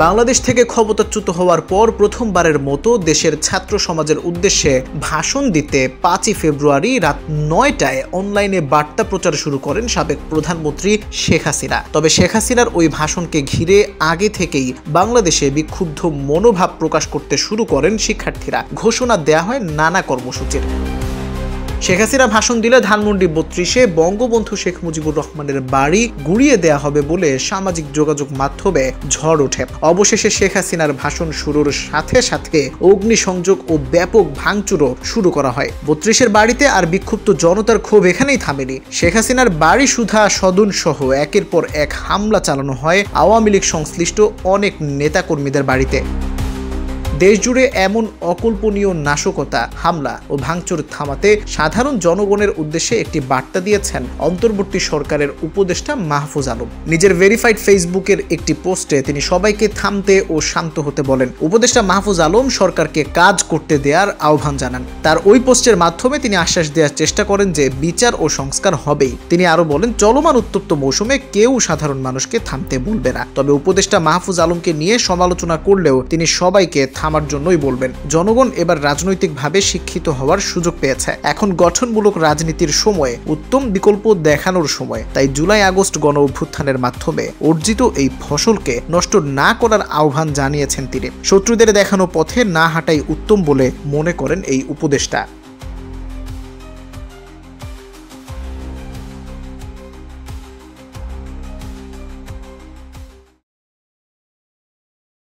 বাংলাদেশ থেকে ক্ষমতাচ্যুত হওয়ার পর প্রথমবারের মতো দেশের ছাত্র সমাজের উদ্দেশ্যে ভাষণ দিতে 5ই ফেব্রুয়ারি রাত 9টায় অনলাইনে বার্তা প্রচার শুরু করেন সাবেক প্রধানমন্ত্রী শেখ হাসিনা। তবে শেখ হাসিনার ওই ভাষণকে ঘিরে আগে থেকেই বাংলাদেশে বিক্ষুব্ধ মনোভাব প্রকাশ করতে শুরু করেন শিক্ষার্থীরা। ঘোষণা দেয়া হয় নানা কর্মসূচির। শেখ হাসিনা ভাষণ দিলে ধানমন্ডি 32-এ বঙ্গবন্ধু শেখ মুজিবুর রহমানের বাড়ি গুড়িয়ে দেয়া হবে বলে সামাজিক যোগাযোগ মাধ্যমে ঝড় ওঠে। অবশেষে শেখ হাসিনার ভাষণ শুরুর সাথে সাথে অগ্নিসংযোগ ও ব্যাপক ভাঙচুরও শুরু করা হয়। 32-এর বাড়িতে আর বিক্ষুব্ধ জনতার ক্ষোভ এখানেই থামেনি। শেখ হাসিনার বাড়ি সুধা সদন সহ একের পর এক হামলা চালানো হয় আওয়ামী লীগ সংশ্লিষ্ট অনেক নেতাকর্মীদের বাড়িতে। দেশজুড়ে এমন অকল্পনীয় নাশকতা, হামলা ও ভাঙচুর থামাতে সাধারণ জনগণের উদ্দেশ্যে একটি বার্তা দিয়েছেন অন্তর্বর্তী সরকারের উপদেষ্টা মাহফুজ আলম। নিজের ভেরিফাইড ফেসবুকের একটি পোস্টে তিনি সবাইকে থামতে ও শান্ত হতে বলেন। উপদেষ্টা মাহফুজ আলম সরকারকে কাজ করতে দেওয়ার আহ্বান জানান। তার ওই পোস্টের মাধ্যমে তিনি আশ্বাস দেওয়ার চেষ্টা করেন যে বিচার ও সংস্কার হবেই। তিনি আরো বলেন, চলমান উত্তপ্ত মৌসুমে কেউ সাধারণ মানুষকে থামতে বলবে না। তবে উপদেষ্টা মাহফুজ আলমকে নিয়ে সমালোচনা করলেও তিনি সবাইকে থামার জন্যই বলবেন। জনগণ এবার রাজনৈতিকভাবে শিক্ষিত হওয়ার সুযোগ পেয়েছে। এখন গঠনমূলক রাজনীতির সময়, উত্তম বিকল্প দেখানোর সময়। তাই জুলাই আগস্ট গণ অভ্যুত্থানের মাধ্যমে অর্জিত এই ফসলকে নষ্ট না করার আহ্বান জানিয়েছেন তিনি। শত্রুদের দেখানো পথে না হাঁটাই উত্তম বলে মনে করেন এই উপদেষ্টা।